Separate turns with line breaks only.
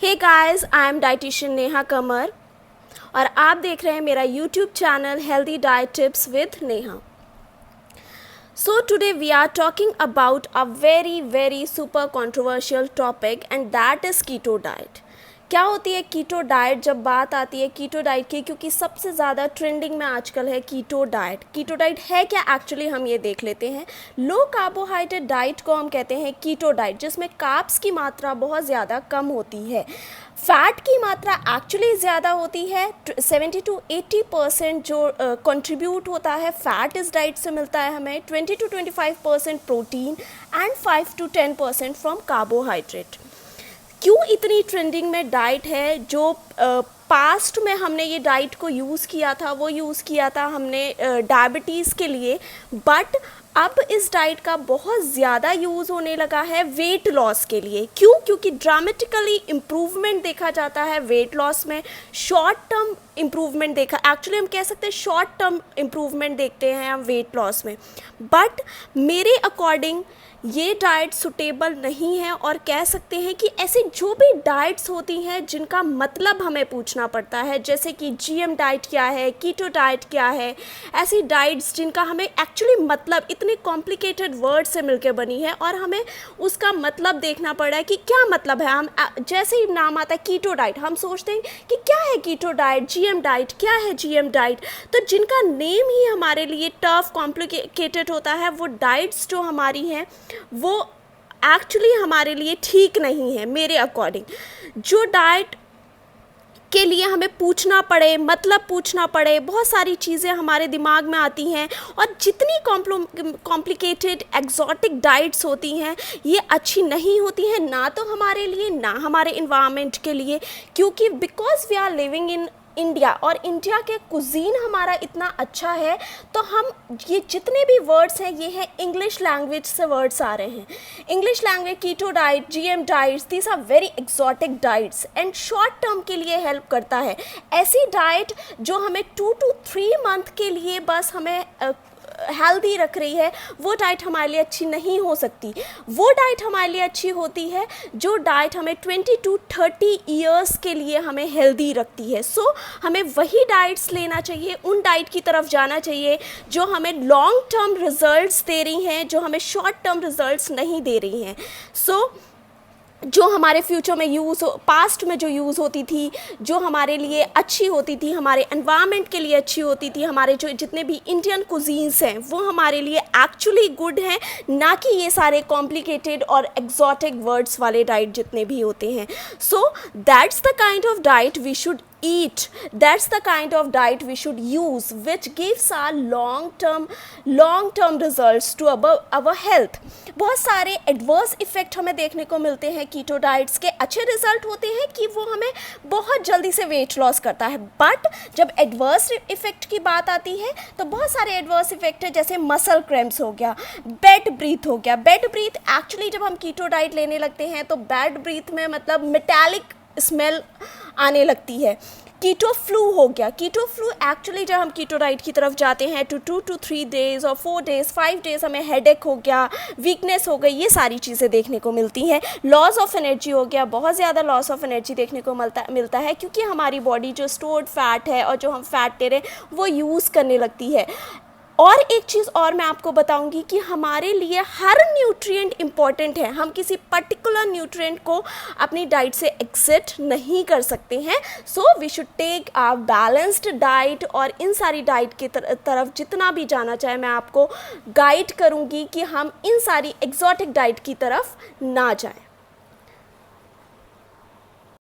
Hey guys, I am dietitian Neha Kamar और आप देख रहे हैं मेरा YouTube channel healthy diet tips with Neha. So today we are talking about a very super controversial topic and that is keto diet। क्या होती है कीटो डाइट? जब बात आती है कीटो डाइट की, क्योंकि सबसे ज़्यादा ट्रेंडिंग में आजकल है कीटो डाइट। कीटो डाइट है क्या एक्चुअली, हम ये देख लेते हैं। लो कार्बोहाइड्रेट डाइट को हम कहते हैं कीटो डाइट, जिसमें कार्ब्स की मात्रा बहुत ज़्यादा कम होती है, फैट की मात्रा एक्चुअली ज़्यादा होती है। 70 to 80% जो कंट्रीब्यूट होता है फैट इस डाइट से मिलता है हमें। 20 to 25% protein and 5 to 10% from carbohydrate. क्यों इतनी ट्रेंडिंग में डाइट है? जो पास्ट में हमने ये डाइट को यूज़ किया था, वो यूज़ किया था हमने डायबिटीज़ के लिए, बट अब इस डाइट का बहुत ज़्यादा यूज़ होने लगा है वेट लॉस के लिए। क्यों? क्योंकि ड्रामेटिकली इम्प्रूवमेंट देखा जाता है वेट लॉस में। शॉर्ट टर्म इम्प्रूवमेंट एक्चुअली हम कह सकते हैं शॉर्ट टर्म इम्प्रूवमेंट देखते हैं हम वेट लॉस में, बट मेरे अकॉर्डिंग ये डाइट सुटेबल नहीं है। और कह सकते हैं कि ऐसी जो भी डाइट्स होती हैं जिनका मतलब हमें पूछना पड़ता है, जैसे कि जीएम डाइट क्या है, कीटो डाइट क्या है, ऐसी डाइट्स जिनका हमें एक्चुअली मतलब इतने कॉम्प्लिकेटेड वर्ड से मिलकर बनी है और हमें उसका मतलब देखना पड़ रहा है कि क्या मतलब है। हम जैसे ही नाम आता है कीटो डाइट, हम सोचते हैं कि क्या है कीटो डाइट, जीएम डाइट क्या है, जीएम डाइट। तो जिनका नेम ही हमारे लिए टफ कॉम्प्लिकेटेड होता है, वो डाइट्स जो हमारी हैं वो एक्चुअली हमारे लिए ठीक नहीं है मेरे अकॉर्डिंग। जो डाइट के लिए हमें पूछना पड़े, मतलब पूछना पड़े, बहुत सारी चीज़ें हमारे दिमाग में आती हैं, और जितनी कॉम्प्लिकेटेड एग्जॉटिक डाइट्स होती हैं ये अच्छी नहीं होती हैं, ना तो हमारे लिए ना हमारे इन्वायरमेंट के लिए। क्योंकि because we are living in India और इंडिया के कुजीन हमारा इतना अच्छा है, तो हम ये जितने भी वर्ड्स हैं ये हैं इंग्लिश लैंग्वेज से वर्ड्स आ रहे हैं। English language, keto diet, GM diets, these are very exotic diets and short term के लिए हेल्प करता है। ऐसी डाइट जो हमें 2 to 3 मंथ के लिए बस हमें हेल्दी रख रही है, वो डाइट हमारे लिए अच्छी नहीं हो सकती। वो डाइट हमारे लिए अच्छी होती है जो डाइट हमें 20 to 30 ईयर्स के लिए हमें हेल्दी रखती है। सो हमें वही डाइट्स लेना चाहिए, उन डाइट की तरफ जाना चाहिए जो हमें लॉन्ग टर्म रिजल्ट्स दे रही हैं, जो हमें शॉर्ट टर्म रिजल्ट्स नहीं दे रही हैं। सो जो हमारे फ्यूचर में पास्ट में जो यूज़ होती थी, जो हमारे लिए अच्छी होती थी, हमारे एनवायरनमेंट के लिए अच्छी होती थी, हमारे जो जितने भी इंडियन कुजीन्स हैं वो हमारे लिए एक्चुअली गुड हैं, ना कि ये सारे कॉम्प्लिकेटेड और एक्सॉटिक वर्ड्स वाले डाइट जितने भी होते हैं। So that's the kind of diet we should eat, that's the kind of diet we should use which gives our long term results to our health। बहुत सारे एडवर्स इफेक्ट हमें देखने को मिलते हैं कीटो डाइट्स के। अच्छे रिजल्ट होते हैं कि वो हमें बहुत जल्दी से वेट लॉस करता है, बट जब एडवर्स इफेक्ट की बात आती है तो बहुत सारे एडवर्स इफेक्ट है, जैसे मसल क्रैम्प्स हो गया, बेड ब्रीथ हो गया। बेड ब्रीथ एक्चुअली जब हम कीटो डाइट लेने लगते हैं तो बेड ब्रीथ में मतलब मेटालिक स्मेल आने लगती है। कीटो फ्लू हो गया। कीटो फ्लू एक्चुअली जब हम कीटो डाइट की तरफ जाते हैं तो 2 to 3 days और 4 days 5 days हमें हेडेक हो गया, वीकनेस हो गई, ये सारी चीज़ें देखने को मिलती हैं। लॉस ऑफ एनर्जी हो गया, बहुत ज़्यादा लॉस ऑफ एनर्जी देखने को मिलता है, क्योंकि हमारी बॉडी जो स्टोर्ड फैट है और जो हम फैट दे रहे हैं वो यूज़ करने लगती है। और एक चीज़ और मैं आपको बताऊंगी कि हमारे लिए हर न्यूट्रिएंट इम्पॉर्टेंट है। हम किसी पर्टिकुलर न्यूट्रिएंट को अपनी डाइट से एक्सिट नहीं कर सकते हैं। So we should take a balanced diet, और इन सारी डाइट की तरफ जितना भी जाना चाहे मैं आपको गाइड करूंगी कि हम इन सारी एक्सॉटिक डाइट की तरफ ना जाएं।